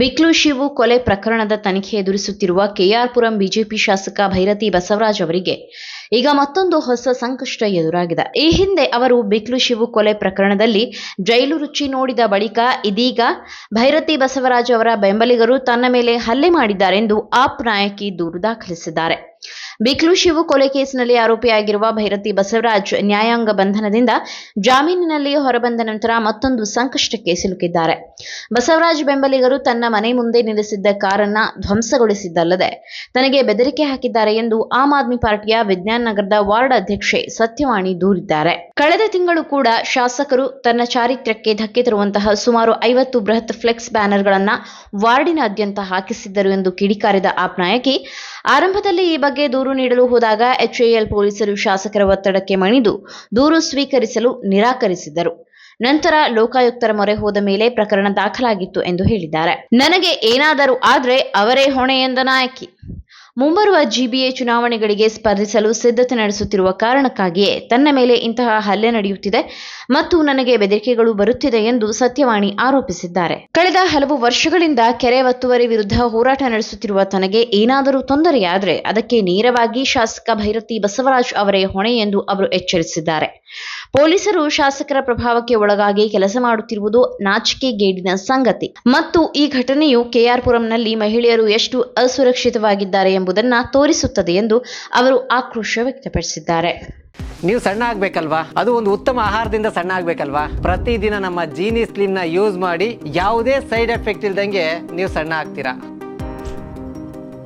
ಬಿಕ್ಲು ಶಿವು ಕೊಲೆ ಪ್ರಕರಣದ ತನಿಖೆ ಎದುರಿಸುತ್ತಿರುವ ಕೆಆರ್ಪುರಂ ಬಿಜೆಪಿ ಶಾಸಕ ಭೈರತಿ ಬಸವರಾಜ್ ಅವರಿಗೆ ಈಗ ಮತ್ತೊಂದು ಹೊಸ ಸಂಕಷ್ಟ ಎದುರಾಗಿದೆ. ಈ ಹಿಂದೆ ಅವರು ಬಿಕ್ಲು ಶಿವು ಕೊಲೆ ಪ್ರಕರಣದಲ್ಲಿ ಜೈಲು ರುಚಿ ನೋಡಿದ ಬಳಿಕ ಇದೀಗ ಭೈರತಿ ಬಸವರಾಜ್ ಅವರ ಬೆಂಬಲಿಗರು ತನ್ನ ಮೇಲೆ ಹಲ್ಲೆ ಮಾಡಿದ್ದಾರೆಂದು ಆಪ್ ನಾಯಕಿ ದೂರು ದಾಖಲಿಸಿದ್ದಾರೆ. ಬಿಕ್ಲು ಶಿವು ಕೊಲೆ ಕೇಸಿನಲ್ಲಿ ಆರೋಪಿಯಾಗಿರುವ ಭೈರತಿ ಬಸವರಾಜ್ ನ್ಯಾಯಾಂಗ ಬಂಧನದಿಂದ ಜಾಮೀನಿನಲ್ಲಿ ಹೊರಬಂದ ನಂತರ ಮತ್ತೊಂದು ಸಂಕಷ್ಟಕ್ಕೆ ಸಿಲುಕಿದ್ದಾರೆ. ಬಸವರಾಜ್ ಬೆಂಬಲಿಗರು ತನ್ನ ಮನೆ ಮುಂದೆ ನಿಲ್ಲಿಸಿದ್ದ ಕಾರನ್ನ ಧ್ವಂಸಗೊಳಿಸಿದ್ದಲ್ಲದೆ ತನಗೆ ಬೆದರಿಕೆ ಹಾಕಿದ್ದಾರೆ ಎಂದು ಆಮ್ ಆದ್ಮಿ ಪಾರ್ಟಿಯ ವಿಜ್ಞಾನ ನಗರದ ವಾರ್ಡ್ ಅಧ್ಯಕ್ಷೆ ಸತ್ಯವಾಣಿ ದೂರಿದ್ದಾರೆ. ಕಳೆದ ತಿಂಗಳು ಕೂಡ ಶಾಸಕರು ತನ್ನ ಚಾರಿತ್ರ್ಯಕ್ಕೆ ಧಕ್ಕೆ ತರುವಂತಹ ಸುಮಾರು 50 ಬೃಹತ್ ಫ್ಲೆಕ್ಸ್ ಬ್ಯಾನರ್ಗಳನ್ನ ವಾರ್ಡಿನಾದ್ಯಂತ ಹಾಕಿಸಿದ್ದರು ಎಂದು ಕಿಡಿಕಾರಿದ ಆಪ್ ನಾಯಕಿ, ಆರಂಭದಲ್ಲಿ ಈ ಬಗ್ಗೆ ದೂರು ನೀಡಲು ಹೋದಾಗ HAL ಪೊಲೀಸರು ಶಾಸಕರ ಒತ್ತಡಕ್ಕೆ ಮಣಿದು ದೂರು ಸ್ವೀಕರಿಸಲು ನಿರಾಕರಿಸಿದ್ದರು. ನಂತರ ಲೋಕಾಯುಕ್ತರ ಮೊರೆ ಹೋದ ಮೇಲೆ ಪ್ರಕರಣ ದಾಖಲಾಗಿತ್ತು ಎಂದು ಹೇಳಿದ್ದಾರೆ. ನನಗೆ ಏನಾದರೂ ಆದ್ರೆ ಅವರೇ ಹೊಣೆ ಎಂದ ನಾಯಕಿ, ಮುಂಬರುವ GBA ಚುನಾವಣೆಗಳಿಗೆ ಸ್ಪರ್ಧಿಸಲು ಸಿದ್ಧತೆ ನಡೆಸುತ್ತಿರುವ ಕಾರಣಕ್ಕಾಗಿಯೇ ತನ್ನ ಮೇಲೆ ಇಂತಹ ಹಲ್ಲೆ ನಡೆಯುತ್ತಿದೆ ಮತ್ತು ನನಗೆ ಬೆದರಿಕೆಗಳು ಬರುತ್ತಿದೆ ಎಂದು ಸತ್ಯವಾಣಿ ಆರೋಪಿಸಿದ್ದಾರೆ. ಕಳೆದ ಹಲವು ವರ್ಷಗಳಿಂದ ಕೆರೆ ಒತ್ತುವರಿ ವಿರುದ್ಧ ಹೋರಾಟ ನಡೆಸುತ್ತಿರುವ ತನಗೆ ಏನಾದರೂ ತೊಂದರೆಯಾದರೆ ಅದಕ್ಕೆ ನೇರವಾಗಿ ಶಾಸಕ ಭೈರತಿ ಬಸವರಾಜ್ ಅವರೇ ಹೊಣೆ ಎಂದು ಅವರು ಎಚ್ಚರಿಸಿದ್ದಾರೆ. ಪೊಲೀಸರು ಶಾಸಕರ ಪ್ರಭಾವಕ್ಕೆ ಒಳಗಾಗಿ ಕೆಲಸ ಮಾಡುತ್ತಿರುವುದು ನಾಚಿಕೆಗೇಡಿನ ಸಂಗತಿ ಮತ್ತು ಈ ಘಟನೆಯು ಕೆಆರ್ಪುರಂನಲ್ಲಿ ಮಹಿಳೆಯರು ಎಷ್ಟು ಅಸುರಕ್ಷಿತವಾಗಿದ್ದಾರೆ ಎಂಬುದನ್ನು ತೋರಿಸುತ್ತದೆ ಎಂದು ಅವರು ಆಕ್ರೋಶ ವ್ಯಕ್ತಪಡಿಸಿದ್ದಾರೆ. ನೀವು ಸಣ್ಣ ಆಗ್ಬೇಕಲ್ವಾ? ಅದು ಒಂದು ಉತ್ತಮ ಆಹಾರದಿಂದ ಸಣ್ಣ ಆಗ್ಬೇಕಲ್ವಾ? ಪ್ರತಿದಿನ ನಮ್ಮ ಜೀನಿ ಸ್ಲಿಮ್ ನ ಯೂಸ್ ಮಾಡಿ ಯಾವುದೇ ಸೈಡ್ ಎಫೆಕ್ಟ್ ಇಲ್ದಂಗೆ ನೀವು ಸಣ್ಣ ಆಗ್ತೀರಾ.